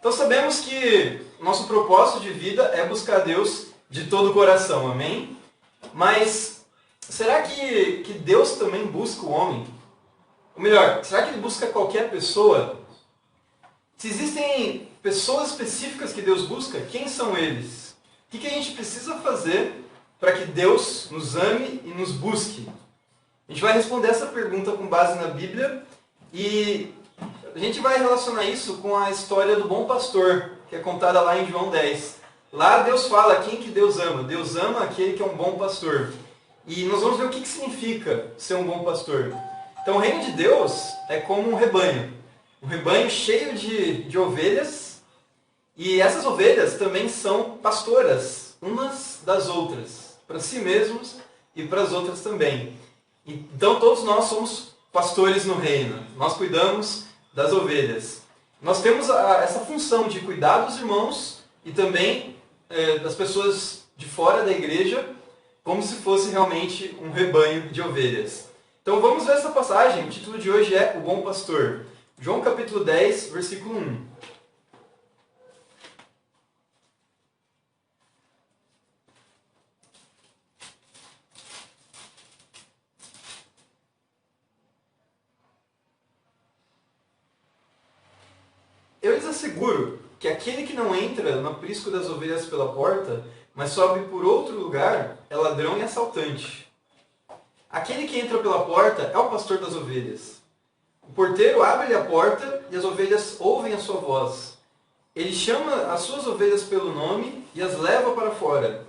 Então sabemos que nosso propósito de vida é buscar Deus de todo o coração, amém? Mas será que Deus também busca o homem? Ou melhor, será que Ele busca qualquer pessoa? Se existem pessoas específicas que Deus busca, quem são eles? O que a gente precisa fazer para que Deus nos ame e nos busque? A gente vai responder essa pergunta com base na Bíblia e a gente vai relacionar isso com a história do bom pastor, que é contada lá em João 10. Lá Deus fala quem que Deus ama. Deus ama aquele que é um bom pastor. E nós vamos ver o que significa ser um bom pastor. Então o reino de Deus é como um rebanho cheio de ovelhas, e essas ovelhas também são pastoras, umas das outras, para si mesmos e para as outras também. Então todos nós somos pastores no reino, nós cuidamos das ovelhas. Nós temos essa função de cuidar dos irmãos e também das pessoas de fora da igreja, como se fosse realmente um rebanho de ovelhas. Então vamos ver essa passagem, o título de hoje é O Bom Pastor. João capítulo 10, versículo 1. Eu lhes asseguro que aquele que não entra no aprisco das ovelhas pela porta, mas sobe por outro lugar, é ladrão e assaltante. Aquele que entra pela porta é o pastor das ovelhas. O porteiro abre-lhe a porta e as ovelhas ouvem a sua voz. Ele chama as suas ovelhas pelo nome e as leva para fora.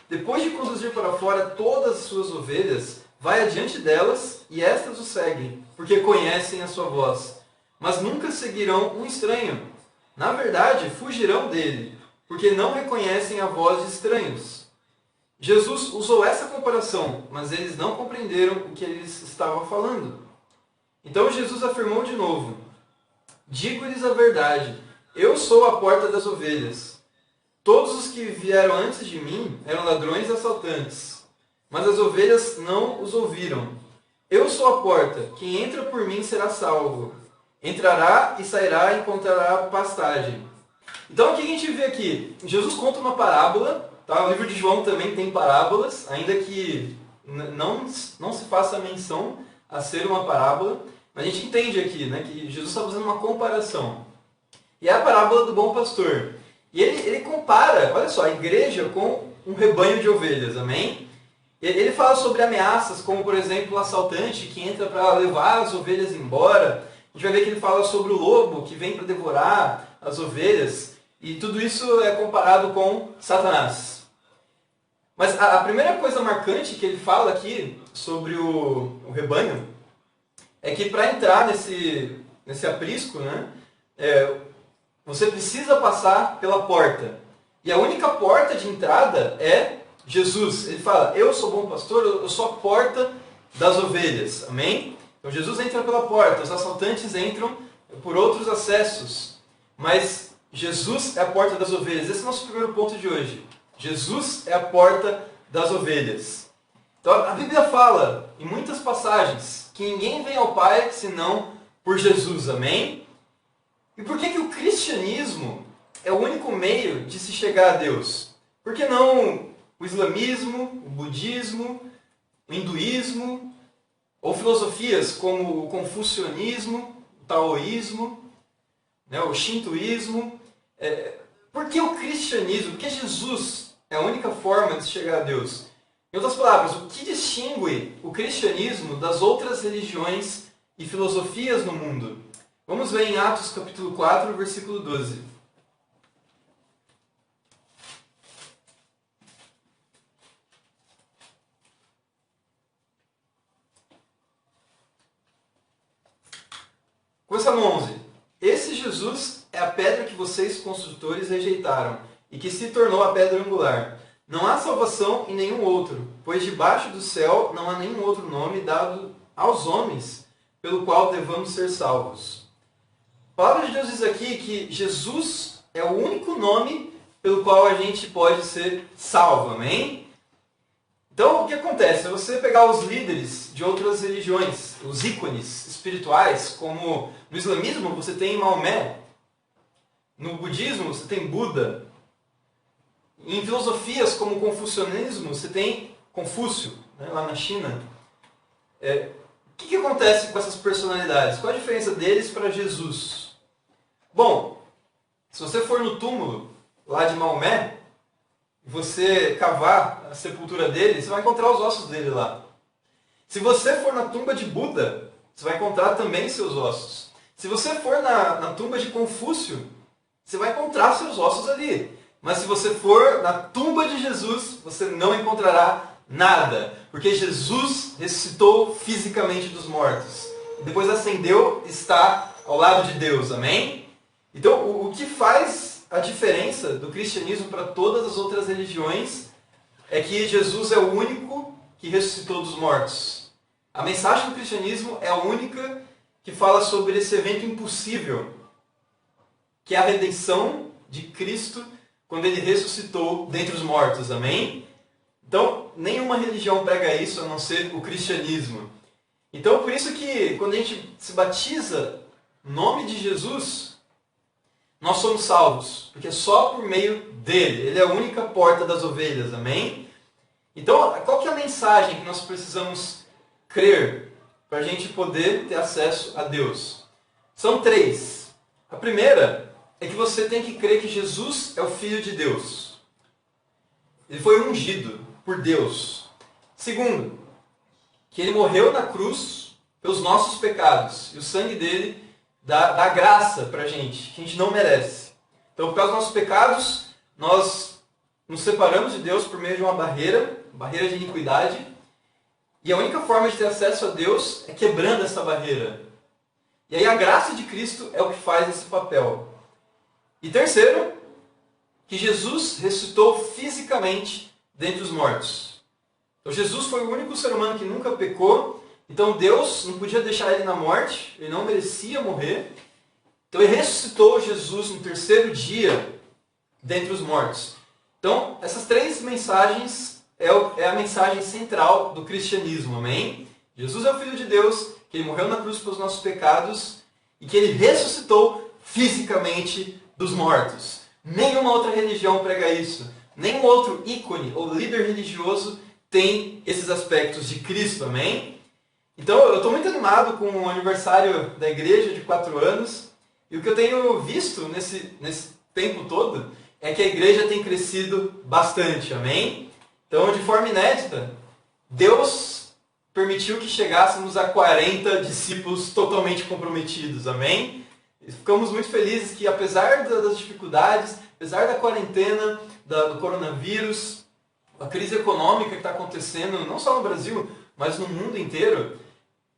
Depois de conduzir para fora todas as suas ovelhas, vai adiante delas e estas o seguem, porque conhecem a sua voz. Mas nunca seguirão um estranho. Na verdade, fugirão dele, porque não reconhecem a voz de estranhos. Jesus usou essa comparação, mas eles não compreenderam o que ele estava falando. Então Jesus afirmou de novo: digo-lhes a verdade, eu sou a porta das ovelhas. Todos os que vieram antes de mim eram ladrões e assaltantes, mas as ovelhas não os ouviram. Eu sou a porta, quem entra por mim será salvo. Entrará e sairá e encontrará pastagem. Então o que a gente vê aqui? Jesus conta uma parábola, tá? O livro de João também tem parábolas, ainda que não se faça menção a ser uma parábola. A gente entende aqui, né, que Jesus está fazendo uma comparação. E é a parábola do bom pastor. E ele compara, olha só, a igreja com um rebanho de ovelhas, amém? Ele fala sobre ameaças, como por exemplo o assaltante que entra para levar as ovelhas embora. A gente vai ver que ele fala sobre o lobo que vem para devorar as ovelhas. E tudo isso é comparado com Satanás. Mas a primeira coisa marcante que ele fala aqui sobre o rebanho é que para entrar nesse aprisco, né, você precisa passar pela porta. E a única porta de entrada é Jesus. Ele fala, eu sou bom pastor, eu sou a porta das ovelhas. Amém? Então Jesus entra pela porta, os assaltantes entram por outros acessos. Mas Jesus é a porta das ovelhas. Esse é o nosso primeiro ponto de hoje. Jesus é a porta das ovelhas. Então a Bíblia fala, em muitas passagens, que ninguém vem ao Pai senão por Jesus, amém? E por que o cristianismo é o único meio de se chegar a Deus? Por que não o islamismo, o budismo, o hinduísmo, ou filosofias como o confucionismo, o taoísmo, né, o shintoísmo? Por que o cristianismo? Porque Jesus é a única forma de se chegar a Deus. Em outras palavras, o que distingue o cristianismo das outras religiões e filosofias no mundo? Vamos ver em Atos capítulo 4, versículo 12. Começa no 11. Esse Jesus é a pedra que vocês, construtores, rejeitaram, e que se tornou a pedra angular. Não há salvação em nenhum outro, pois debaixo do céu não há nenhum outro nome dado aos homens pelo qual devamos ser salvos. A palavra de Deus diz aqui que Jesus é o único nome pelo qual a gente pode ser salvo, amém? Então, o que acontece? Se você pegar os líderes de outras religiões, os ícones espirituais, como no islamismo você tem Maomé, No budismo, você tem Buda. Em filosofias como o confucionismo, você tem Confúcio, né, lá na China. O que acontece com essas personalidades? Qual a diferença deles para Jesus? Bom, se você for no túmulo lá de Maomé, e você cavar a sepultura dele, você vai encontrar os ossos dele lá. Se você for na tumba de Buda, você vai encontrar também seus ossos. Se você for na tumba de Confúcio, você vai encontrar seus ossos ali. Mas se você for na tumba de Jesus, você não encontrará nada. Porque Jesus ressuscitou fisicamente dos mortos. E depois ascendeu, está ao lado de Deus. Amém? Então, o que faz a diferença do cristianismo para todas as outras religiões é que Jesus é o único que ressuscitou dos mortos. A mensagem do cristianismo é a única que fala sobre esse evento impossível, que é a redenção de Cristo quando ele ressuscitou dentre os mortos. Amém? Então, nenhuma religião prega isso a não ser o cristianismo. Então, por isso que quando a gente se batiza no nome de Jesus, nós somos salvos, porque é só por meio dele. Ele é a única porta das ovelhas. Amém? Então, qual que é a mensagem que nós precisamos crer para a gente poder ter acesso a Deus? São 3. A primeira é que você tem que crer que Jesus é o Filho de Deus. Ele foi ungido por Deus. Segundo, que ele morreu na cruz pelos nossos pecados. E o sangue dele dá graça para a gente, que a gente não merece. Então, por causa dos nossos pecados, nós nos separamos de Deus por meio de uma barreira de iniquidade. E a única forma de ter acesso a Deus é quebrando essa barreira. E aí a graça de Cristo é o que faz esse papel. E terceiro, que Jesus ressuscitou fisicamente dentre os mortos. Então Jesus foi o único ser humano que nunca pecou. Então Deus não podia deixar ele na morte, ele não merecia morrer. Então ele ressuscitou Jesus no terceiro dia dentre os mortos. Então essas 3 mensagens é a mensagem central do cristianismo, amém? Jesus é o Filho de Deus, que ele morreu na cruz pelos nossos pecados e que ele ressuscitou fisicamente dos mortos. Nenhuma outra religião prega isso. Nenhum outro ícone ou líder religioso tem esses aspectos de Cristo, amém? Então eu estou muito animado com o aniversário da igreja de 4 anos e o que eu tenho visto nesse tempo todo é que a igreja tem crescido bastante, amém? Então, de forma inédita, Deus permitiu que chegássemos a 40 discípulos totalmente comprometidos, amém? E ficamos muito felizes que, apesar das dificuldades, apesar da quarentena, do coronavírus, a crise econômica que está acontecendo, não só no Brasil, mas no mundo inteiro,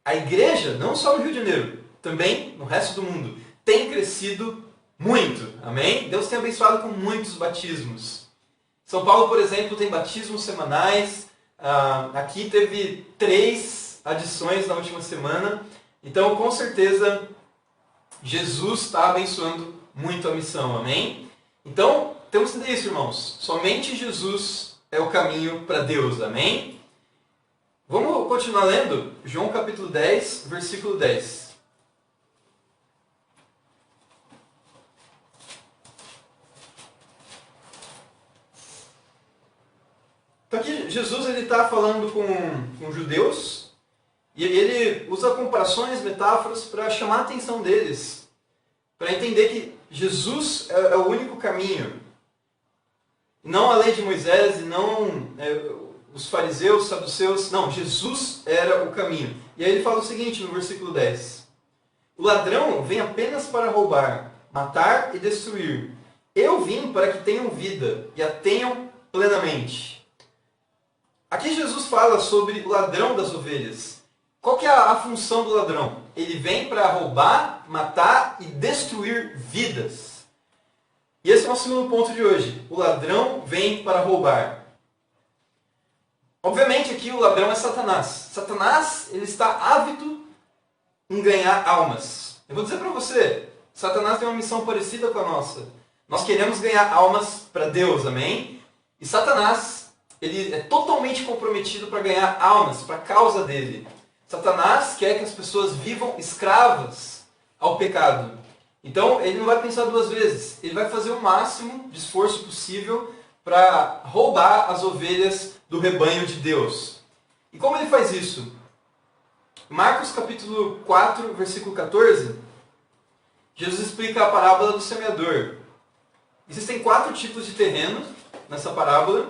a igreja, não só no Rio de Janeiro, também no resto do mundo, tem crescido muito, amém? Deus tem abençoado com muitos batismos. São Paulo, por exemplo, tem batismos semanais. Aqui teve 3 adições na última semana. Então, com certeza, Jesus está abençoando muito a missão. Amém? Então, temos que entender isso, irmãos. Somente Jesus é o caminho para Deus. Amém? Vamos continuar lendo João capítulo 10, versículo 10. Então aqui Jesus está falando com judeus e ele usa comparações, metáforas para chamar a atenção deles, para entender que Jesus é o único caminho. Não a lei de Moisés e não os fariseus, os saduceus. Não, Jesus era o caminho. E aí ele fala o seguinte no versículo 10. O ladrão vem apenas para roubar, matar e destruir. Eu vim para que tenham vida e a tenham plenamente. Aqui Jesus fala sobre o ladrão das ovelhas. Qual que é a função do ladrão? Ele vem para roubar, matar e destruir vidas. E esse é o nosso segundo ponto de hoje. O ladrão vem para roubar. Obviamente aqui o ladrão é Satanás. Satanás, ele está ávido em ganhar almas. Eu vou dizer para você, Satanás tem uma missão parecida com a nossa. Nós queremos ganhar almas para Deus, amém? E Satanás, ele é totalmente comprometido para ganhar almas, para a causa dele. Satanás quer que as pessoas vivam escravas ao pecado. Então ele não vai pensar duas vezes, ele vai fazer o máximo de esforço possível para roubar as ovelhas do rebanho de Deus. E como ele faz isso? Marcos capítulo 4, versículo 14, Jesus explica a parábola do semeador. Existem 4 tipos de terreno nessa parábola,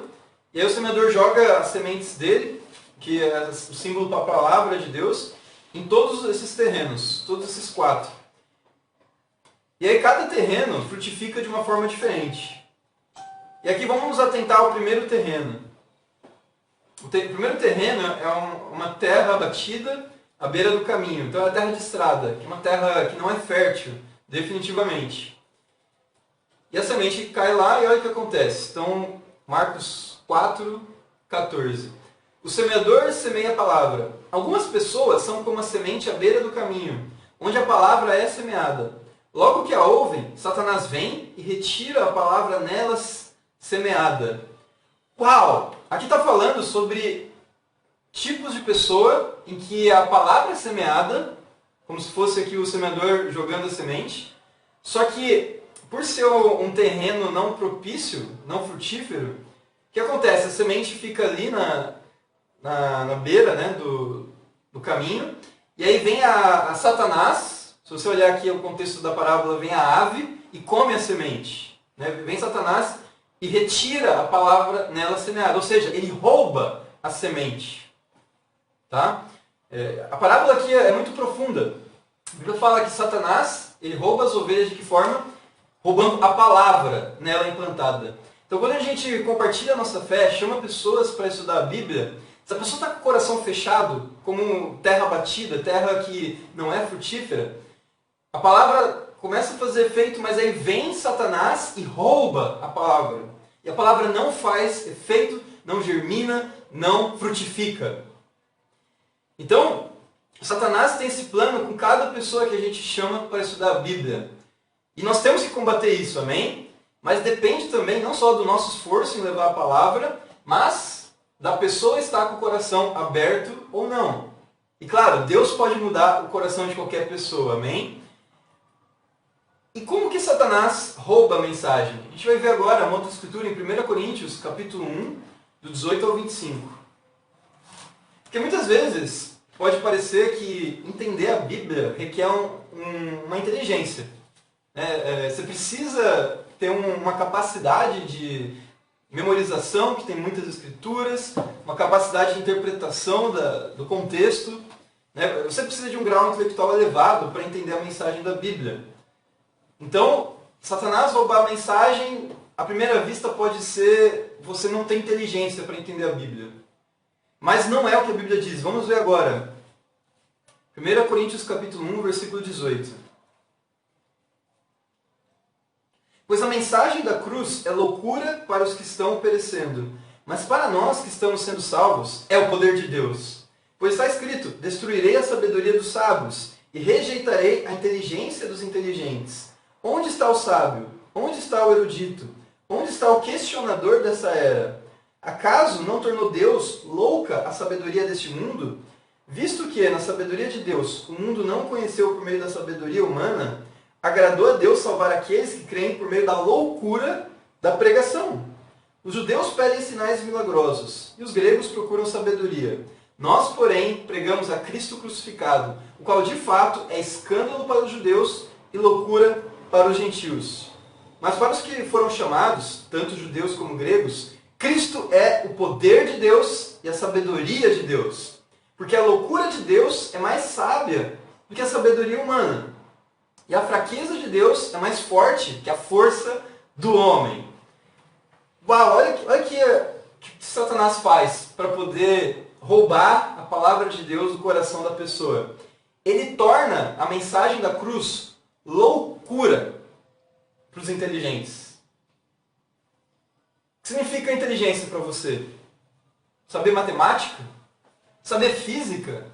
e aí o semeador joga as sementes dele, que é o símbolo para a palavra de Deus, em todos esses terrenos, todos esses 4. E aí cada terreno frutifica de uma forma diferente. E aqui vamos nos atentar ao primeiro terreno. O primeiro terreno é uma terra batida à beira do caminho. Então é a terra de estrada, que é uma terra que não é fértil, definitivamente. E a semente cai lá e olha o que acontece. Então, Marcos 4, 14. O semeador semeia a palavra. Algumas pessoas são como a semente à beira do caminho, onde a palavra é semeada. Logo que a ouvem, Satanás vem e retira a palavra nelas semeada. Uau! Aqui está falando sobre tipos de pessoa em que a palavra é semeada, como se fosse aqui o semeador jogando a semente, só que por ser um terreno não propício, não frutífero, o que acontece? A semente fica ali na beira, né, do caminho, e aí vem a Satanás. Se você olhar aqui o contexto da parábola, vem a ave e come a semente. Né? Vem Satanás e retira a palavra nela semeada. Ou seja, ele rouba a semente. Tá? A parábola aqui é muito profunda. A Bíblia fala que Satanás ele rouba as ovelhas de que forma? Roubando a palavra nela implantada. Então quando a gente compartilha a nossa fé, chama pessoas para estudar a Bíblia, se a pessoa está com o coração fechado, como terra batida, terra que não é frutífera, a palavra começa a fazer efeito, mas aí vem Satanás e rouba a palavra. E a palavra não faz efeito, não germina, não frutifica. Então, Satanás tem esse plano com cada pessoa que a gente chama para estudar a Bíblia. E nós temos que combater isso, amém? Mas depende também não só do nosso esforço em levar a palavra, mas da pessoa estar com o coração aberto ou não. E claro, Deus pode mudar o coração de qualquer pessoa, amém? E como que Satanás rouba a mensagem? A gente vai ver agora uma outra escritura em 1 Coríntios, capítulo 1, do 18 ao 25. Porque muitas vezes pode parecer que entender a Bíblia requer uma inteligência. Você precisa ter uma capacidade de memorização, que tem muitas escrituras, uma capacidade de interpretação do contexto. Você precisa de um grau intelectual elevado para entender a mensagem da Bíblia. Então, Satanás roubar a mensagem, à primeira vista pode ser você não tem inteligência para entender a Bíblia. Mas não é o que a Bíblia diz. Vamos ver agora. 1 Coríntios capítulo 1, versículo 18. Pois a mensagem da cruz é loucura para os que estão perecendo, mas para nós que estamos sendo salvos é o poder de Deus. Pois está escrito, destruirei a sabedoria dos sábios e rejeitarei a inteligência dos inteligentes. Onde está o sábio? Onde está o erudito? Onde está o questionador dessa era? Acaso não tornou Deus louca a sabedoria deste mundo? Visto que, na sabedoria de Deus, o mundo não conheceu por meio da sabedoria humana, agradou a Deus salvar aqueles que creem por meio da loucura da pregação. Os judeus pedem sinais milagrosos, e os gregos procuram sabedoria. Nós, porém, pregamos a Cristo crucificado, o qual de fato é escândalo para os judeus e loucura para os gentios. Mas para os que foram chamados, tanto judeus como gregos, Cristo é o poder de Deus e a sabedoria de Deus. Porque a loucura de Deus é mais sábia do que a sabedoria humana. E a fraqueza de Deus é mais forte que a força do homem. Uau, olha o que Satanás faz para poder roubar a palavra de Deus do coração da pessoa. Ele torna a mensagem da cruz loucura para os inteligentes. O que significa inteligência para você? Saber matemática? Saber física?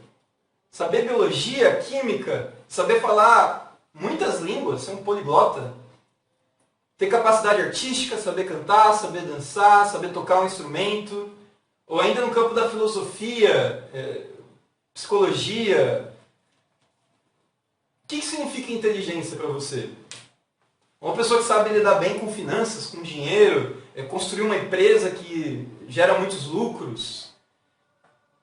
Saber biologia, química? Saber falar muitas línguas? Ser um poliglota? Ter capacidade artística? Saber cantar? Saber dançar? Saber tocar um instrumento? Ou ainda no campo da filosofia, psicologia? O que significa inteligência para você? Uma pessoa que sabe lidar bem com finanças, com dinheiro, construir uma empresa que gera muitos lucros.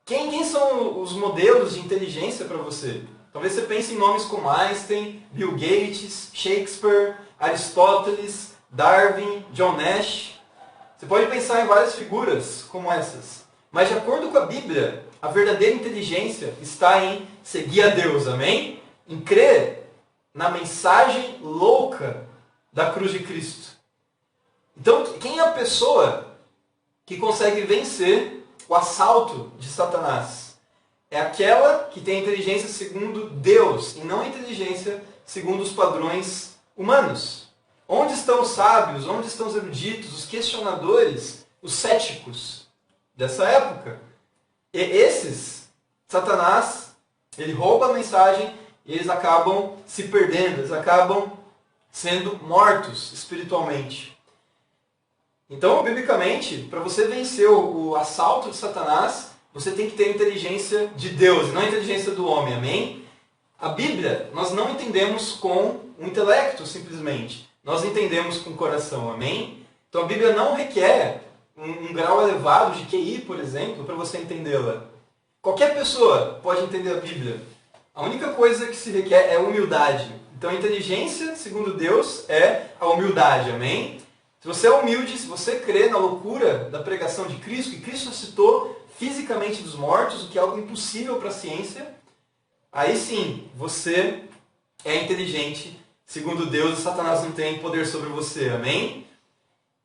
Quem são os modelos de inteligência para você? Talvez você pense em nomes como Einstein, Bill Gates, Shakespeare, Aristóteles, Darwin, John Nash. Você pode pensar em várias figuras como essas. Mas de acordo com a Bíblia, a verdadeira inteligência está em seguir a Deus, amém? Em crer na mensagem louca da cruz de Cristo. Então, quem é a pessoa que consegue vencer o assalto de Satanás? É aquela que tem a inteligência segundo Deus e não a inteligência segundo os padrões humanos. Onde estão os sábios? Onde estão os eruditos? Os questionadores? Os céticos dessa época? E esses, Satanás, ele rouba a mensagem e eles acabam se perdendo, eles acabam sendo mortos espiritualmente. Então, biblicamente, para você vencer o assalto de Satanás, você tem que ter a inteligência de Deus e não a inteligência do homem, amém? A Bíblia, nós não entendemos com o intelecto, simplesmente. Nós entendemos com o coração, amém? Então, a Bíblia não requer um grau elevado de QI, por exemplo, para você entendê-la. Qualquer pessoa pode entender a Bíblia. A única coisa que se requer é humildade. Então, a inteligência, segundo Deus, é a humildade, amém? Se você é humilde, se você crê na loucura da pregação de Cristo, que Cristo ressuscitou fisicamente dos mortos, o que é algo impossível para a ciência, aí sim, você é inteligente, segundo Deus, e Satanás não tem poder sobre você, amém?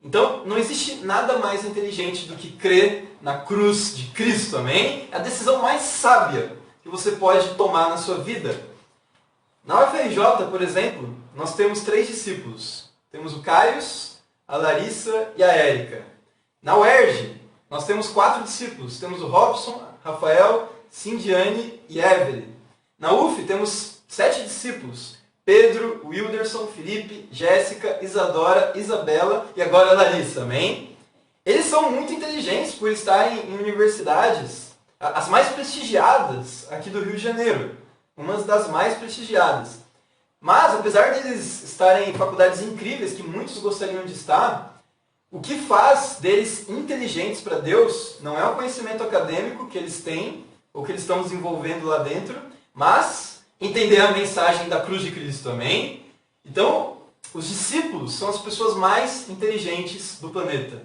Então, não existe nada mais inteligente do que crer na cruz de Cristo, amém? É a decisão mais sábia que você pode tomar na sua vida. Na UFRJ, por exemplo, nós temos 3 discípulos. Temos o Caius, a Larissa e a Érica. Na UERJ, nós temos 4 discípulos. Temos o Robson, Rafael, Cindiane e Evelyn. Na UF, temos 7 discípulos. Pedro, Wilderson, Felipe, Jéssica, Isadora, Isabela e agora a Larissa, amém? Eles são muito inteligentes por estarem em universidades, as mais prestigiadas aqui do Rio de Janeiro. Umas das mais prestigiadas. Mas, apesar deles estarem em faculdades incríveis, que muitos gostariam de estar, o que faz deles inteligentes para Deus não é o conhecimento acadêmico que eles têm, ou que eles estão desenvolvendo lá dentro, mas entender a mensagem da cruz de Cristo, amém? Então, os discípulos são as pessoas mais inteligentes do planeta.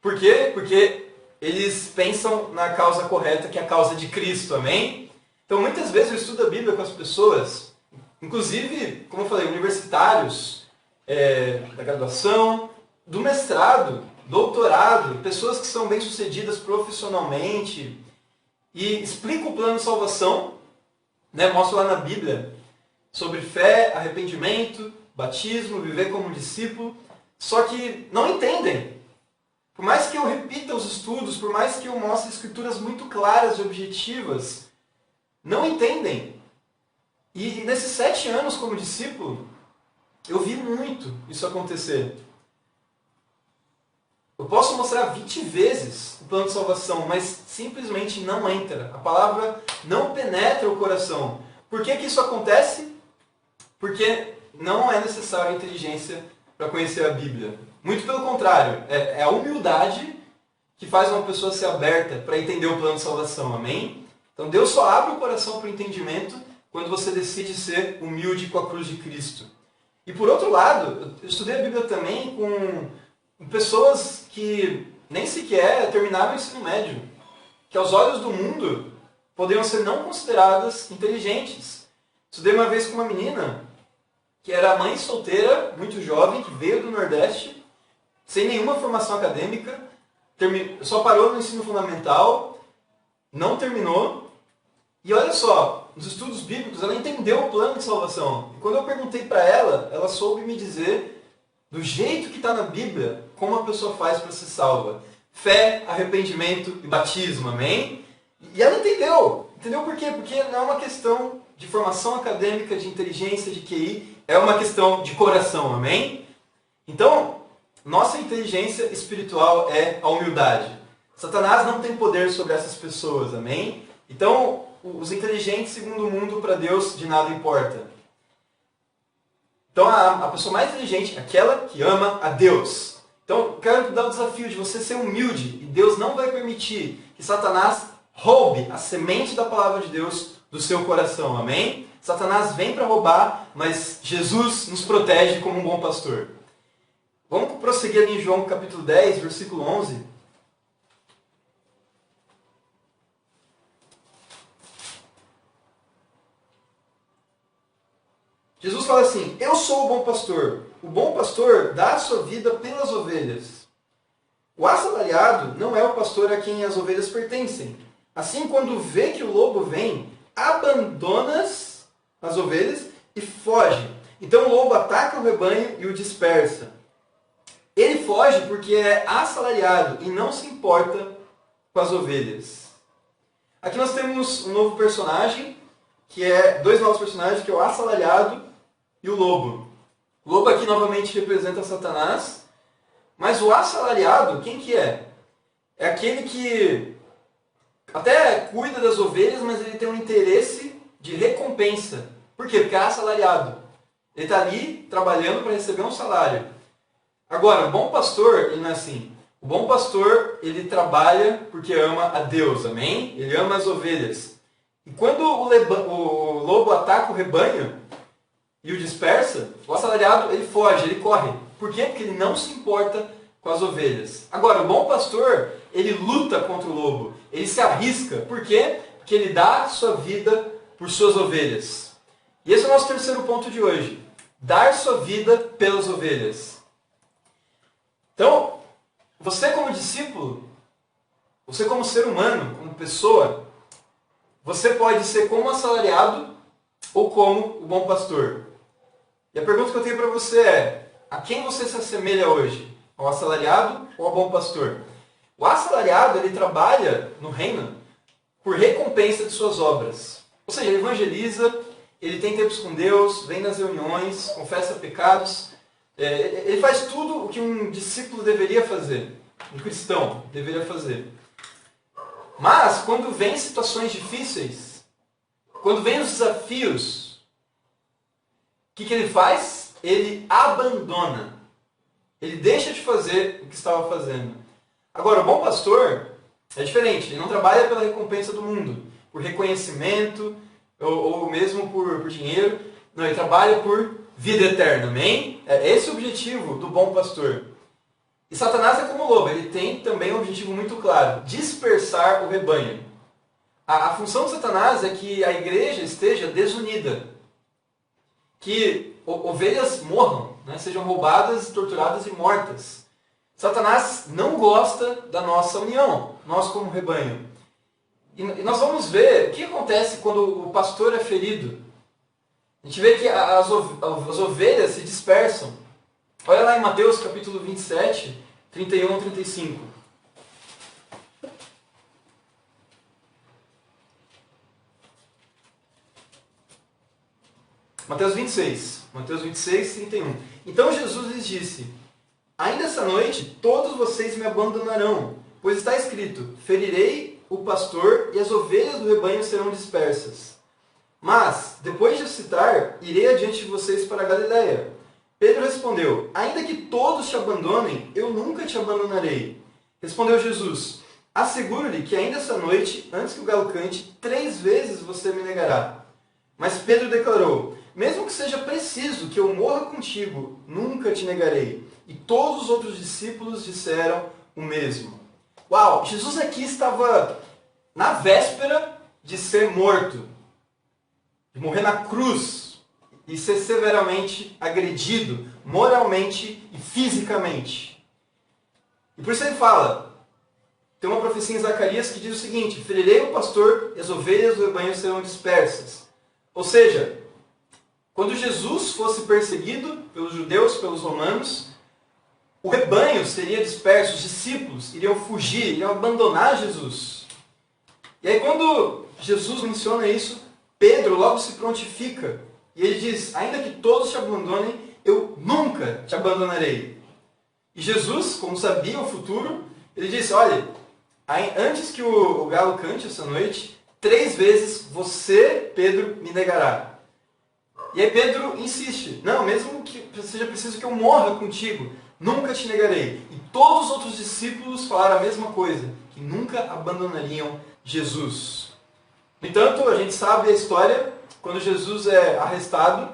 Por quê? Porque eles pensam na causa correta, que é a causa de Cristo, amém? Então, muitas vezes eu estudo a Bíblia com as pessoas, inclusive, como eu falei, universitários da graduação, do mestrado, doutorado, pessoas que são bem-sucedidas profissionalmente, e explico o plano de salvação, mostro lá na Bíblia sobre fé, arrependimento, batismo, viver como discípulo, só que não entendem. Por mais que eu repita os estudos, por mais que eu mostre escrituras muito claras e objetivas, não entendem. E nesses 7 anos como discípulo, eu vi muito isso acontecer. Eu posso mostrar 20 vezes o plano de salvação, mas simplesmente não entra. A palavra não penetra o coração. Por que que isso acontece? Porque não é necessária inteligência para conhecer a Bíblia. Muito pelo contrário, é a humildade que faz uma pessoa ser aberta para entender o plano de salvação, amém? Então Deus só abre o coração para o entendimento quando você decide ser humilde com a cruz de Cristo. E por outro lado, eu estudei a Bíblia também com pessoas que nem sequer terminaram o ensino médio, que aos olhos do mundo poderiam ser não consideradas inteligentes. Estudei uma vez com uma menina que era mãe solteira, muito jovem, que veio do Nordeste, sem nenhuma formação acadêmica, só parou no ensino fundamental, não terminou, e olha só, nos estudos bíblicos ela entendeu o plano de salvação. E quando eu perguntei para ela, ela soube me dizer, do jeito que está na Bíblia, como a pessoa faz para ser salva. Fé, arrependimento e batismo, amém? E ela entendeu. Entendeu por quê? Porque não é uma questão de formação acadêmica, de inteligência, de QI, é uma questão de coração, amém? Então, nossa inteligência espiritual é a humildade. Satanás não tem poder sobre essas pessoas, amém? Então, os inteligentes, segundo o mundo, para Deus, de nada importa. Então a pessoa mais inteligente é aquela que ama a Deus. Então quero dar o desafio de você ser humilde, e Deus não vai permitir que Satanás roube a semente da palavra de Deus do seu coração, amém? Satanás vem para roubar, mas Jesus nos protege como um bom pastor. Vamos prosseguir ali em João capítulo 10, versículo 11. Jesus fala assim: eu sou o bom pastor. O bom pastor dá a sua vida pelas ovelhas. O assalariado não é o pastor a quem as ovelhas pertencem. Assim, quando vê que o lobo vem, abandona as ovelhas e foge. Então o lobo ataca o rebanho e o dispersa. Ele foge porque é assalariado e não se importa com as ovelhas. Aqui nós temos um novo personagem, dois novos personagens, que é o assalariado e o lobo. O lobo aqui novamente representa Satanás, mas o assalariado, quem que é? É aquele que até cuida das ovelhas, mas ele tem um interesse de recompensa. Por quê? Porque é assalariado. Ele está ali trabalhando para receber um salário. Agora, o bom pastor, ele não é assim. O bom pastor, ele trabalha porque ama a Deus, amém? Ele ama as ovelhas. E quando o lobo ataca o rebanho e o dispersa, o assalariado, ele foge, ele corre. Por quê? Porque ele não se importa com as ovelhas. Agora, o bom pastor, ele luta contra o lobo. Ele se arrisca. Por quê? Porque ele dá a sua vida por suas ovelhas. E esse é o nosso terceiro ponto de hoje. Dar sua vida pelas ovelhas. Então, você como discípulo, você como ser humano, como pessoa, você pode ser como assalariado ou como o bom pastor. E a pergunta que eu tenho para você é: a quem você se assemelha hoje? Ao assalariado ou ao bom pastor? O assalariado, ele trabalha no reino por recompensa de suas obras. Ou seja, ele evangeliza, ele tem tempos com Deus, vem nas reuniões, confessa pecados. Ele faz tudo o que um discípulo deveria fazer, um cristão deveria fazer. Mas, quando vem situações difíceis, quando vem os desafios, o que ele faz? Ele abandona. Ele deixa de fazer o que estava fazendo. Agora, o bom pastor é diferente. Ele não trabalha pela recompensa do mundo, por reconhecimento ou mesmo por dinheiro. Não, ele trabalha por vida eterna, amém? É esse o objetivo do bom pastor. E Satanás é como o lobo, ele tem também um objetivo muito claro: dispersar o rebanho. A função de Satanás é que a igreja esteja desunida. Que ovelhas morram, né? Sejam roubadas, torturadas e mortas. Satanás não gosta da nossa união, nós como rebanho. E nós vamos ver o que acontece quando o pastor é ferido. A gente vê que as ovelhas se dispersam. Olha lá em Mateus capítulo 27, 31 a 35. Mateus 26, 31. Então Jesus lhes disse: ainda essa noite todos vocês me abandonarão, pois está escrito: ferirei o pastor e as ovelhas do rebanho serão dispersas. Mas, depois de citar, irei adiante de vocês para a Galiléia. Pedro respondeu: ainda que todos te abandonem, eu nunca te abandonarei. Respondeu Jesus: asseguro-lhe que ainda essa noite, antes que o galo cante, 3 vezes você me negará. Mas Pedro declarou: mesmo que seja preciso que eu morra contigo, nunca te negarei. E todos os outros discípulos disseram o mesmo. Uau! Jesus aqui estava na véspera de ser morto, de morrer na cruz e ser severamente agredido, moralmente e fisicamente. E por isso ele fala, tem uma profecia em Zacarias que diz o seguinte: ferirei o pastor e as ovelhas do rebanho serão dispersas. Ou seja, quando Jesus fosse perseguido pelos judeus, pelos romanos, o rebanho seria disperso, os discípulos iriam fugir, iriam abandonar Jesus. E aí quando Jesus menciona isso, Pedro logo se prontifica e ele diz: ainda que todos te abandonem, eu nunca te abandonarei. E Jesus, como sabia o futuro, ele disse: olha, antes que o galo cante essa noite, 3 vezes você, Pedro, me negará. E aí Pedro insiste, não, mesmo que seja preciso que eu morra contigo, nunca te negarei. E todos os outros discípulos falaram a mesma coisa, que nunca abandonariam Jesus. No entanto, a gente sabe a história, quando Jesus é arrestado,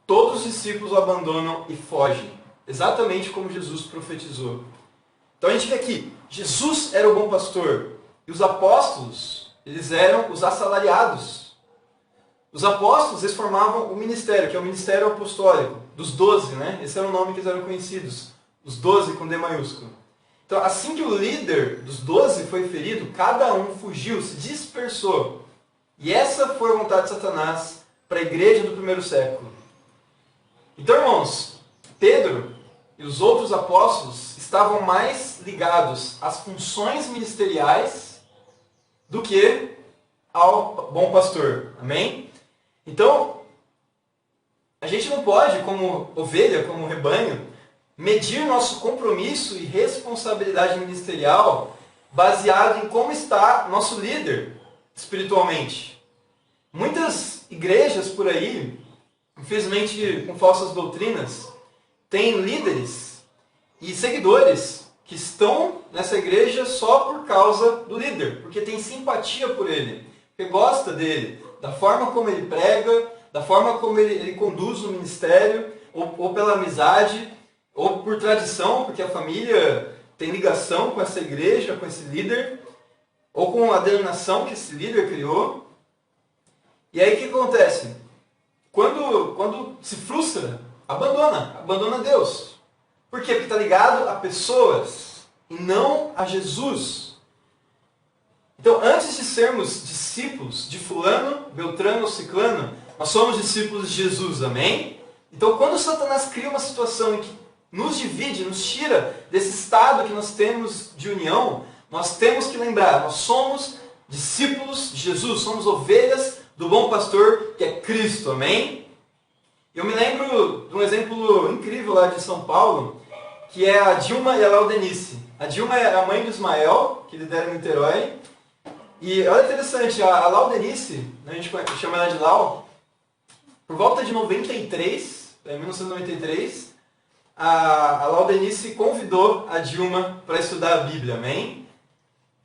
todos os discípulos o abandonam e fogem, exatamente como Jesus profetizou. Então a gente vê aqui, Jesus era o bom pastor, e os apóstolos, eles eram os assalariados. Os apóstolos, eles formavam o ministério, que é o ministério apostólico, dos 12, né? Esse era o nome que eles eram conhecidos, os 12 com D maiúsculo. Então, assim que o líder dos 12 foi ferido, cada um fugiu, se dispersou. E essa foi a vontade de Satanás para a igreja do primeiro século. Então, irmãos, Pedro e os outros apóstolos estavam mais ligados às funções ministeriais do que ao bom pastor. Amém? Então, a gente não pode, como ovelha, como rebanho, medir nosso compromisso e responsabilidade ministerial baseado em como está nosso líder espiritualmente. Muitas igrejas por aí, infelizmente com falsas doutrinas, têm líderes e seguidores que estão nessa igreja só por causa do líder, porque tem simpatia por ele, porque gosta dele, da forma como ele prega, da forma como ele conduz o ministério, ou pela amizade, ou por tradição, porque a família tem ligação com essa igreja, com esse líder, ou com a denominação que esse líder criou. E aí o que acontece? Quando se frustra, abandona Deus. Por quê? Porque está ligado a pessoas e não a Jesus. Então, antes de sermos discípulos de fulano, beltrano ou ciclano, nós somos discípulos de Jesus, amém? Então, quando Satanás cria uma situação em que nos divide, nos tira desse estado que nós temos de união, nós temos que lembrar, nós somos discípulos de Jesus, somos ovelhas do bom pastor que é Cristo, amém? Eu me lembro de um exemplo incrível lá de São Paulo, que é a Dilma e a Laudenice. A Dilma é a mãe do Ismael, que lidera em Niterói. E olha interessante, a Laudenice, a gente chama ela de Lau, por volta de 93, em 1993, a Laudenice convidou a Dilma para estudar a Bíblia, amém?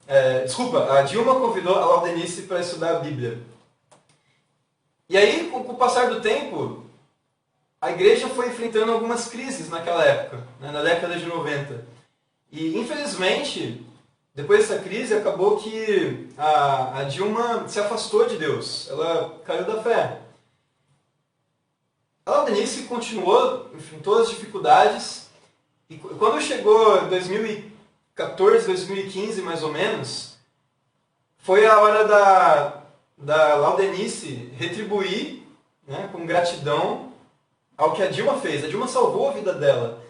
A Dilma convidou a Laudenice para estudar a Bíblia. E aí, com o passar do tempo, a igreja foi enfrentando algumas crises naquela época, né, na década de 90. E, infelizmente, depois dessa crise, acabou que a Dilma se afastou de Deus. Ela caiu da fé. A Laudenice continuou, enfrentou as dificuldades. E quando chegou 2014, 2015, mais ou menos, foi a hora da Laudenice retribuir, né, com gratidão ao que a Dilma fez. A Dilma salvou a vida dela.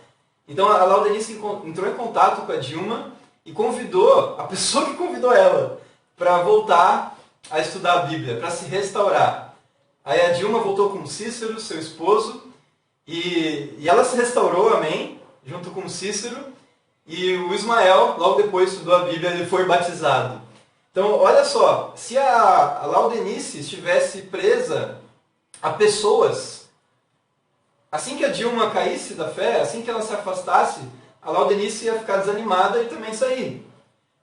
Então a Laudenice entrou em contato com a Dilma e convidou, a pessoa que convidou ela, para voltar a estudar a Bíblia, para se restaurar. Aí a Dilma voltou com Cícero, seu esposo, e ela se restaurou, amém, junto com Cícero, e o Ismael, logo depois estudou a Bíblia, ele foi batizado. Então, olha só, se a Laudenice estivesse presa a pessoas, assim que a Dilma caísse da fé, assim que ela se afastasse, a Laudenice ia ficar desanimada e também sair.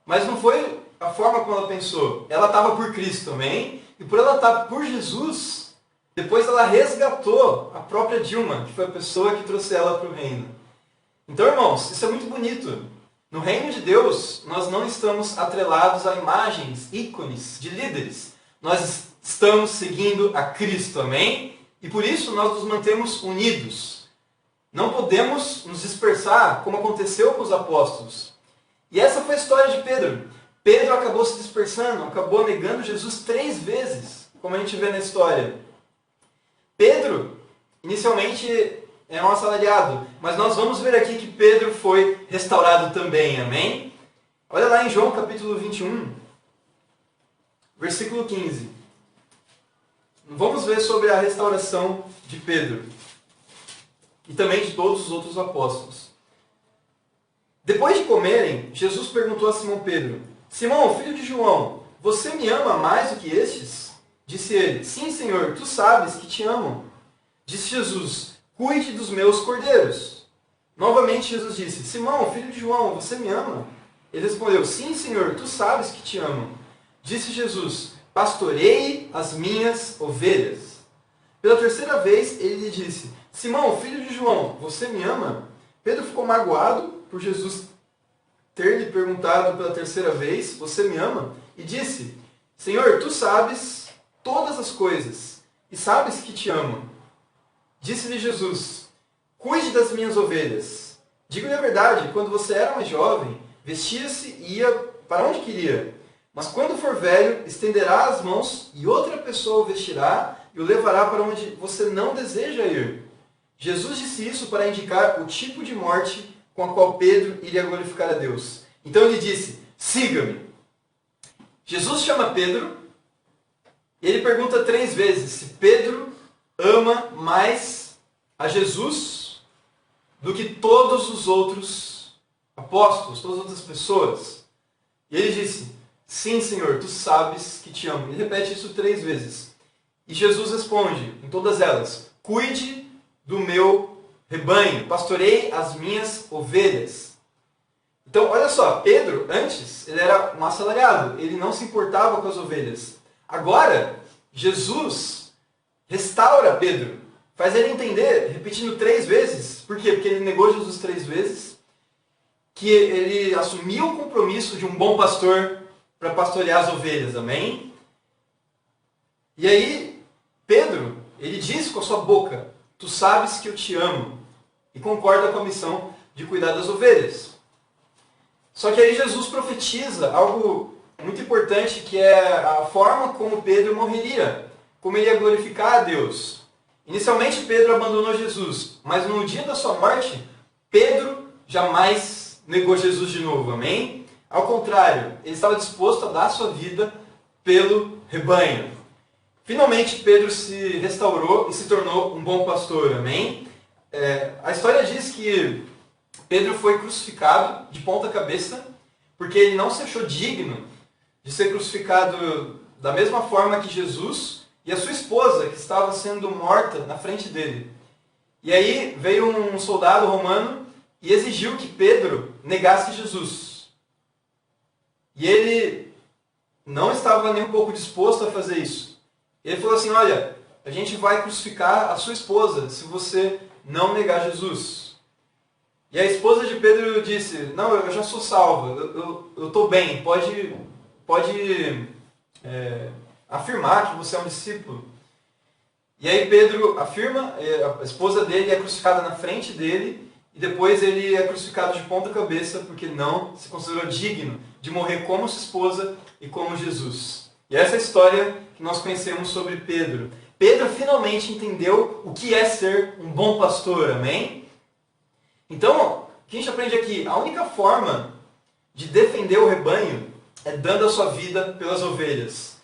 Mas não foi a forma como ela pensou. Ela estava por Cristo, amém? E por ela estar por Jesus, depois ela resgatou a própria Dilma, que foi a pessoa que trouxe ela para o reino. Então, irmãos, isso é muito bonito. No reino de Deus, nós não estamos atrelados a imagens, ícones de líderes. Nós estamos seguindo a Cristo, amém? E por isso nós nos mantemos unidos. Não podemos nos dispersar, como aconteceu com os apóstolos. E essa foi a história de Pedro. Pedro acabou se dispersando, acabou negando Jesus 3 vezes, como a gente vê na história. Pedro, inicialmente, era um assalariado, mas nós vamos ver aqui que Pedro foi restaurado também, amém? Olha lá em João capítulo 21, versículo 15. Vamos ver sobre a restauração de Pedro e também de todos os outros apóstolos. Depois de comerem, Jesus perguntou a Simão Pedro: Simão, filho de João, você me ama mais do que estes? Disse ele: Sim, Senhor, tu sabes que te amo. Disse Jesus: cuide dos meus cordeiros. Novamente Jesus disse: Simão, filho de João, você me ama? Ele respondeu: sim, Senhor, tu sabes que te amo. Disse Jesus: pastoreie as minhas ovelhas. Pela terceira vez ele lhe disse: Simão, filho de João, você me ama? Pedro ficou magoado por Jesus ter lhe perguntado pela terceira vez: você me ama? E disse: Senhor, tu sabes todas as coisas e sabes que te amo. Disse-lhe Jesus: cuide das minhas ovelhas. Digo-lhe a verdade, quando você era mais jovem, vestia-se e ia para onde queria. Mas quando for velho, estenderá as mãos e outra pessoa o vestirá e o levará para onde você não deseja ir. Jesus disse isso para indicar o tipo de morte com a qual Pedro iria glorificar a Deus. Então ele disse: siga-me. Jesus chama Pedro e ele pergunta 3 vezes se Pedro ama mais a Jesus do que todos os outros apóstolos, todas as outras pessoas. E ele disse: sim, Senhor, tu sabes que te amo. Ele repete isso 3 vezes. E Jesus responde, em todas elas: cuide do meu rebanho, pastorei as minhas ovelhas. Então, olha só, Pedro, antes, ele era um assalariado, ele não se importava com as ovelhas. Agora, Jesus restaura Pedro, faz ele entender, repetindo 3 vezes. Por quê? Porque ele negou Jesus 3 vezes, que ele assumiu o compromisso de um bom pastor para pastorear as ovelhas, amém? E aí, Pedro, ele diz com a sua boca: tu sabes que eu te amo, e concorda com a missão de cuidar das ovelhas. Só que aí Jesus profetiza algo muito importante, que é a forma como Pedro morreria, como ele ia glorificar a Deus. Inicialmente Pedro abandonou Jesus, mas no dia da sua morte, Pedro jamais negou Jesus de novo, amém? Ao contrário, ele estava disposto a dar a sua vida pelo rebanho. Finalmente Pedro se restaurou e se tornou um bom pastor, amém? A história diz que Pedro foi crucificado de ponta cabeça porque ele não se achou digno de ser crucificado da mesma forma que Jesus e a sua esposa, que estava sendo morta na frente dele. E aí veio um soldado romano e exigiu que Pedro negasse Jesus. E ele não estava nem um pouco disposto a fazer isso. Ele falou assim: olha, a gente vai crucificar a sua esposa se você não negar Jesus. E a esposa de Pedro disse: não, eu já sou salva, eu estou bem, pode afirmar que você é um discípulo. E aí Pedro afirma, a esposa dele é crucificada na frente dele, e depois ele é crucificado de ponta cabeça porque não se considerou digno de morrer como sua esposa e como Jesus. E essa é a história que nós conhecemos sobre Pedro. Pedro finalmente entendeu o que é ser um bom pastor, amém? Então, o que a gente aprende aqui? A única forma de defender o rebanho é dando a sua vida pelas ovelhas.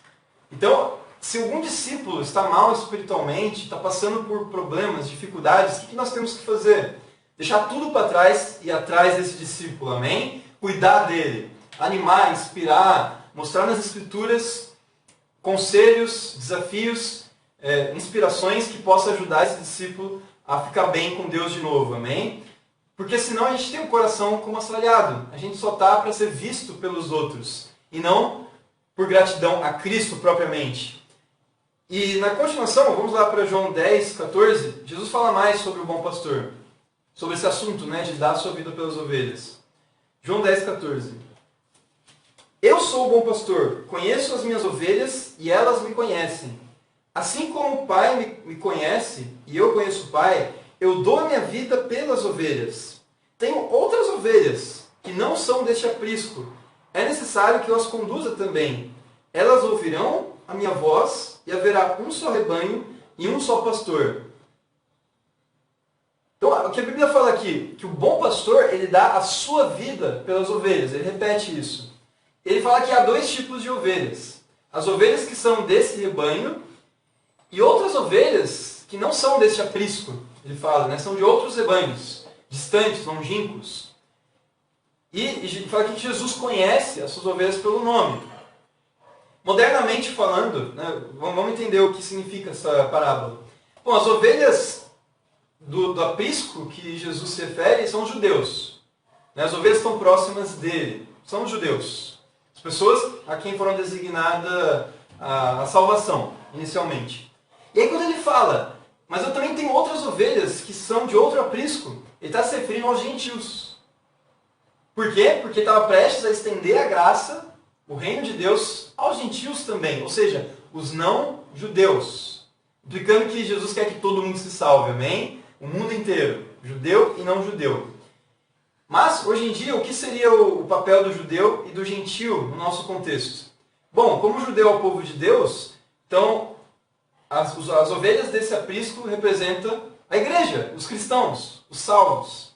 Então, se algum discípulo está mal espiritualmente, está passando por problemas, dificuldades, o que nós temos que fazer? Deixar tudo para trás e ir atrás desse discípulo, amém? Cuidar dele, animar, inspirar, mostrar nas Escrituras conselhos, desafios, inspirações que possam ajudar esse discípulo a ficar bem com Deus de novo, amém? Porque senão a gente tem um coração como assalariado. A gente só está para ser visto pelos outros e não por gratidão a Cristo propriamente. E na continuação, vamos lá para João 10, 14, Jesus fala mais sobre o bom pastor, sobre esse assunto, né, de dar a sua vida pelas ovelhas. João 10, 14. Eu sou o bom pastor, conheço as minhas ovelhas e elas me conhecem. Assim como o Pai me conhece e eu conheço o Pai, eu dou a minha vida pelas ovelhas. Tenho outras ovelhas que não são deste aprisco. É necessário que eu as conduza também. Elas ouvirão a minha voz e haverá um só rebanho e um só pastor. Então, o que a Bíblia fala aqui? Que o bom pastor, ele dá a sua vida pelas ovelhas. Ele repete isso. Ele fala que há 2 tipos de ovelhas. As ovelhas que são desse rebanho e outras ovelhas que não são desse aprisco. Ele fala, né? São de outros rebanhos, distantes, longínquos. E fala que Jesus conhece as suas ovelhas pelo nome. Modernamente falando, né, vamos entender o que significa essa parábola. Bom, as ovelhas do aprisco que Jesus se refere são os judeus. As ovelhas estão próximas dele, são os judeus. As pessoas a quem foram designada a salvação, inicialmente. E aí quando ele fala, mas eu também tenho outras ovelhas que são de outro aprisco, ele está se referindo aos gentios. Por quê? Porque estava prestes a estender a graça, o reino de Deus, aos gentios também, ou seja, os não judeus. Implicando que Jesus quer que todo mundo se salve, amém? O mundo inteiro, judeu e não judeu. Mas, hoje em dia, o que seria o papel do judeu e do gentio no nosso contexto? Bom, como o judeu é o povo de Deus, então as ovelhas desse aprisco representam a igreja, os cristãos, os salvos.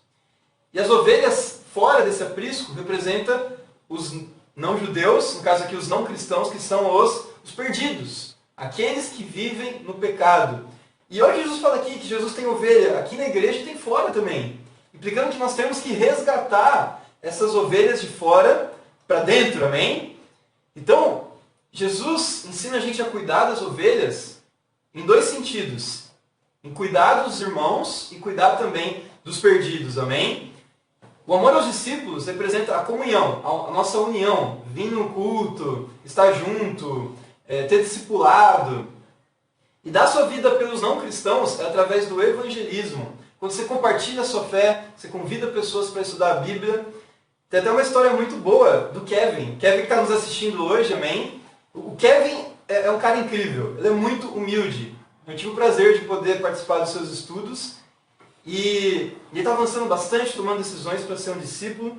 E as ovelhas fora desse aprisco representam os não-judeus, no caso aqui os não-cristãos, que são os perdidos, aqueles que vivem no pecado. E olha o que Jesus fala aqui, que Jesus tem ovelha aqui na igreja e tem fora também. Implicando que nós temos que resgatar essas ovelhas de fora para dentro, amém? Então, Jesus ensina a gente a cuidar das ovelhas em dois sentidos. Em cuidar dos irmãos e cuidar também dos perdidos, amém? O amor aos discípulos representa a comunhão, a nossa união, vir no culto, estar junto, ter discipulado. E dar sua vida pelos não cristãos é através do evangelismo. Quando você compartilha a sua fé, você convida pessoas para estudar a Bíblia. Tem até uma história muito boa do Kevin. Kevin que está nos assistindo hoje, amém? O Kevin é um cara incrível, ele é muito humilde. Eu tive o prazer de poder participar dos seus estudos. E ele está avançando bastante, tomando decisões para ser um discípulo.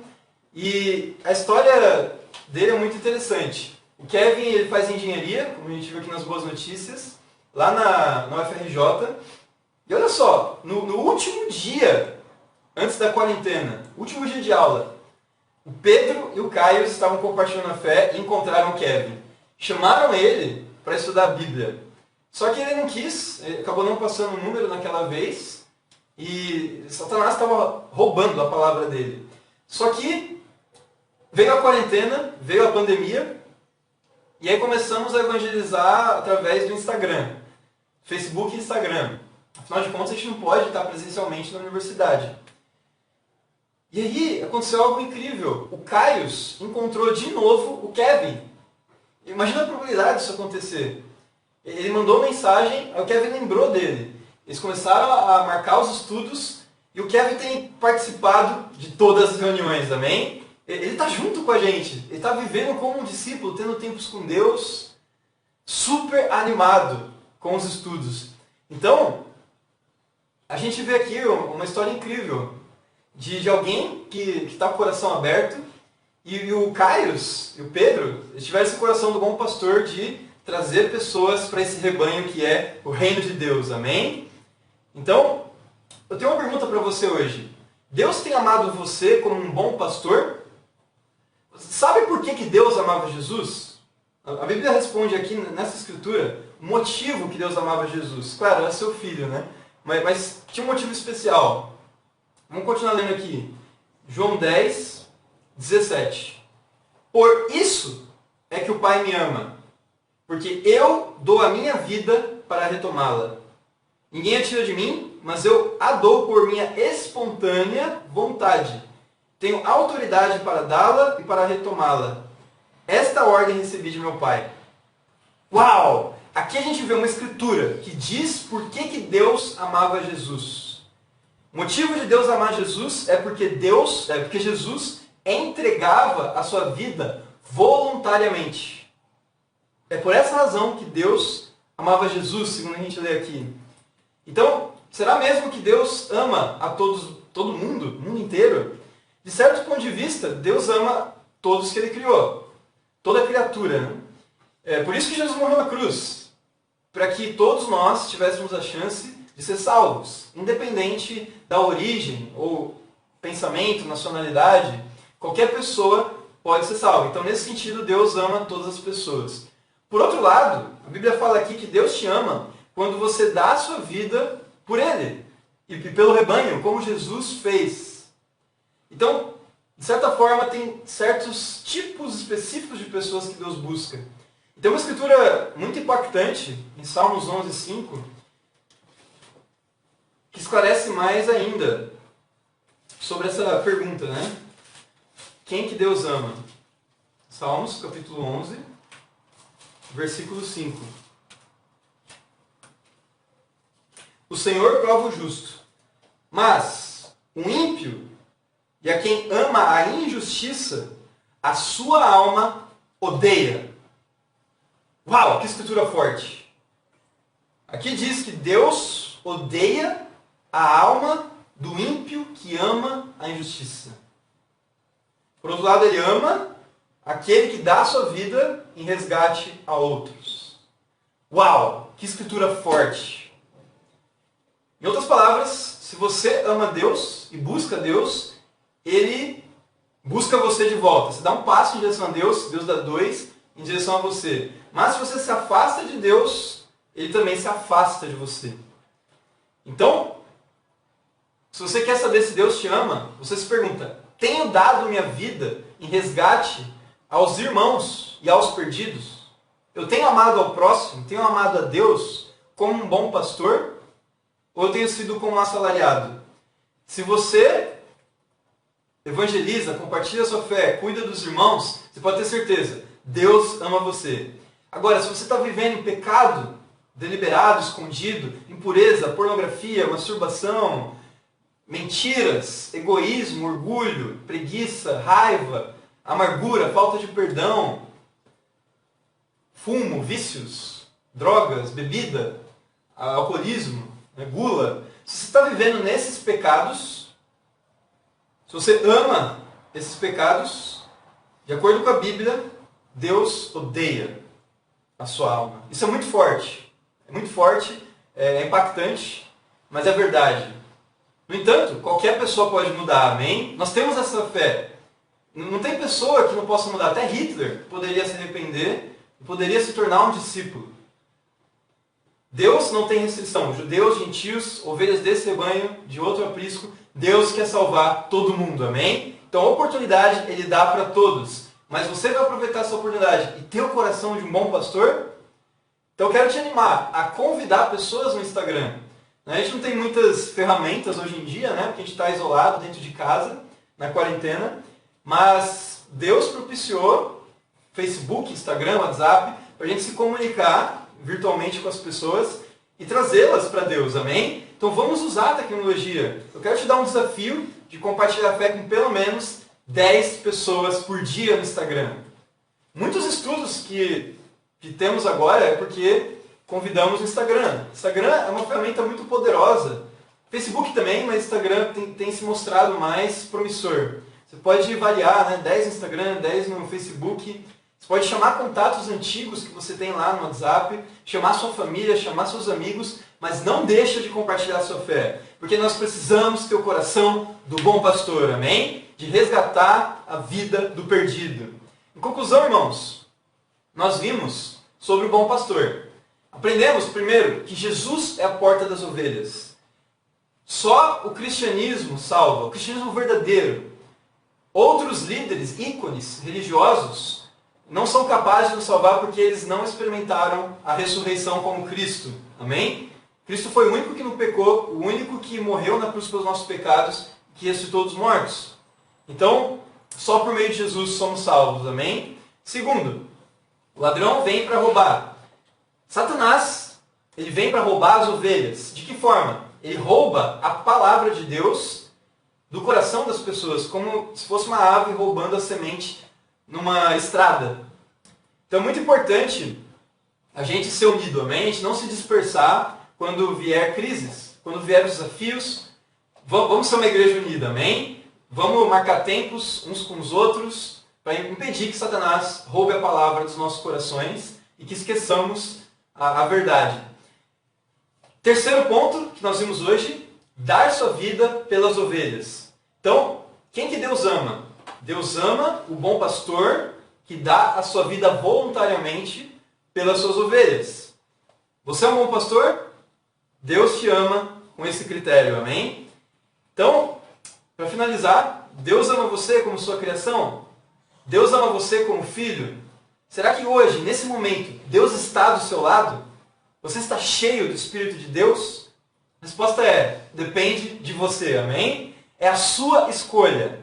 E a história dele é muito interessante. O Kevin ele faz engenharia, como a gente viu aqui nas boas notícias, lá na UFRJ. E olha só, no último dia, antes da quarentena, último dia de aula, o Pedro e o Caio estavam compartilhando a fé e encontraram o Kevin. Chamaram ele para estudar a Bíblia. Só que ele não quis, ele acabou não passando o número naquela vez, e Satanás estava roubando a palavra dele. Só que veio a quarentena, veio a pandemia, e aí começamos a evangelizar através do Instagram, Facebook e Instagram. Afinal de contas, a gente não pode estar presencialmente na universidade. E aí aconteceu algo incrível. O Caius encontrou de novo o Kevin. Imagina a probabilidade disso acontecer. Ele mandou mensagem, aí o Kevin lembrou dele. Eles começaram a marcar os estudos e o Kevin tem participado de todas as reuniões, amém? Ele está junto com a gente. Ele está vivendo como um discípulo, tendo tempos com Deus, super animado com os estudos. Então, a gente vê aqui uma história incrível de alguém que está com o coração aberto e o Caius e o Pedro eles tiveram esse coração do bom pastor de trazer pessoas para esse rebanho que é o reino de Deus, amém? Então, eu tenho uma pergunta para você hoje. Deus tem amado você como um bom pastor? Sabe por que Deus amava Jesus? A Bíblia responde aqui nessa escritura o motivo que Deus amava Jesus. Claro, era seu filho, né? Mas tinha um motivo especial. Vamos continuar lendo aqui. João 10, 17. Por isso é que o Pai me ama, porque eu dou a minha vida para retomá-la. Ninguém a tira de mim, mas eu a dou por minha espontânea vontade. Tenho autoridade para dá-la e para retomá-la. Esta ordem recebi de meu Pai. Uau! Aqui a gente vê uma escritura que diz por que Deus amava Jesus. O motivo de Deus amar Jesus é porque Jesus entregava a sua vida voluntariamente. É por essa razão que Deus amava Jesus, segundo a gente lê aqui. Então, será mesmo que Deus ama a todo mundo, o mundo inteiro? De certo ponto de vista, Deus ama todos que Ele criou, toda criatura. Né? É por isso que Jesus morreu na cruz, para que todos nós tivéssemos a chance de ser salvos, independente da origem ou pensamento, nacionalidade, qualquer pessoa pode ser salva. Então, nesse sentido, Deus ama todas as pessoas. Por outro lado, a Bíblia fala aqui que Deus te ama quando você dá a sua vida por Ele e pelo rebanho, como Jesus fez. Então, de certa forma, tem certos tipos específicos de pessoas que Deus busca. Tem uma escritura muito impactante, em Salmos 11:5, esclarece mais ainda sobre essa pergunta, né? Quem que Deus ama? Salmos, capítulo 11, versículo 5. O Senhor prova o justo, mas o ímpio e a quem ama a injustiça, a sua alma odeia. Uau, que escritura forte! Aqui diz que Deus odeia a alma do ímpio que ama a injustiça. Por outro lado, ele ama aquele que dá a sua vida em resgate a outros. Uau, que escritura forte! Em outras palavras, se você ama Deus e busca Deus, Ele busca você de volta. Você dá um passo em direção a Deus, Deus dá dois em direção a você. Mas se você se afasta de Deus, Ele também se afasta de você. Então, se você quer saber se Deus te ama, você se pergunta: tenho dado minha vida em resgate aos irmãos e aos perdidos? Eu tenho amado ao próximo, tenho amado a Deus como um bom pastor? Ou eu tenho sido como um assalariado? Se você evangeliza, compartilha a sua fé, cuida dos irmãos, você pode ter certeza, Deus ama você. Agora, se você está vivendo em pecado, deliberado, escondido, impureza, pornografia, masturbação, mentiras, egoísmo, orgulho, preguiça, raiva, amargura, falta de perdão, fumo, vícios, drogas, bebida, alcoolismo, gula. Se você está vivendo nesses pecados, se você ama esses pecados, de acordo com a Bíblia, Deus odeia a sua alma. Isso é muito forte. É muito forte, é impactante, mas é verdade. No entanto, qualquer pessoa pode mudar, amém? Nós temos essa fé. Não tem pessoa que não possa mudar. Até Hitler poderia se arrepender e poderia se tornar um discípulo. Deus não tem restrição. Judeus, gentios, ovelhas desse rebanho, de outro aprisco, Deus quer salvar todo mundo, amém? Então a oportunidade Ele dá para todos. Mas você vai aproveitar essa oportunidade e ter o coração de um bom pastor? Então eu quero te animar a convidar pessoas no Instagram. A gente não tem muitas ferramentas hoje em dia, né? Porque a gente está isolado dentro de casa, na quarentena. Mas Deus propiciou Facebook, Instagram, WhatsApp, para a gente se comunicar virtualmente com as pessoas e trazê-las para Deus, amém? Então vamos usar a tecnologia. Eu quero te dar um desafio de compartilhar a fé com pelo menos 10 pessoas por dia no Instagram. Muitos estudos que temos agora é porque convidamos o Instagram. Instagram é uma ferramenta muito poderosa. Facebook também, mas Instagram tem se mostrado mais promissor. Você pode variar, né? 10 no Instagram, 10 no Facebook. Você pode chamar contatos antigos que você tem lá no WhatsApp, chamar sua família, chamar seus amigos, mas não deixa de compartilhar a sua fé. Porque nós precisamos ter o coração do bom pastor, amém? De resgatar a vida do perdido. Em conclusão, irmãos, nós vimos sobre o bom pastor. Aprendemos, primeiro, que Jesus é a porta das ovelhas. Só o cristianismo salva, o cristianismo verdadeiro. Outros líderes, ícones religiosos, não são capazes de nos salvar porque eles não experimentaram a ressurreição como Cristo. Amém? Cristo foi o único que não pecou, o único que morreu na cruz pelos nossos pecados, que ressuscitou dos mortos. Então, só por meio de Jesus somos salvos. Amém? Segundo, o ladrão vem para roubar. Satanás, ele vem para roubar as ovelhas. De que forma? Ele rouba a palavra de Deus do coração das pessoas, como se fosse uma ave roubando a semente numa estrada. Então é muito importante a gente ser unido, amém? A gente não se dispersar quando vier crises, quando vier os desafios. Vamos ser uma igreja unida, amém? Vamos marcar tempos uns com os outros para impedir que Satanás roube a palavra dos nossos corações e que esqueçamos a verdade. Terceiro ponto que nós vimos hoje, dar sua vida pelas ovelhas. Então, quem que Deus ama? Deus ama o bom pastor que dá a sua vida voluntariamente pelas suas ovelhas. Você é um bom pastor? Deus te ama com esse critério, amém? Então, para finalizar, Deus ama você como sua criação? Deus ama você como filho? Será que hoje, nesse momento, Deus está do seu lado? Você está cheio do Espírito de Deus? A resposta é, depende de você, amém? É a sua escolha.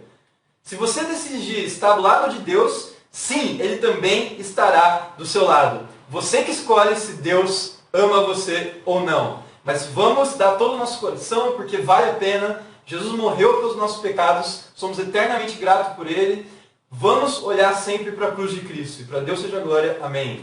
Se você decidir estar do lado de Deus, sim, Ele também estará do seu lado. Você que escolhe se Deus ama você ou não. Mas vamos dar todo o nosso coração, porque vale a pena. Jesus morreu pelos nossos pecados, somos eternamente gratos por Ele. Vamos olhar sempre para a cruz de Cristo. E para Deus seja a glória. Amém.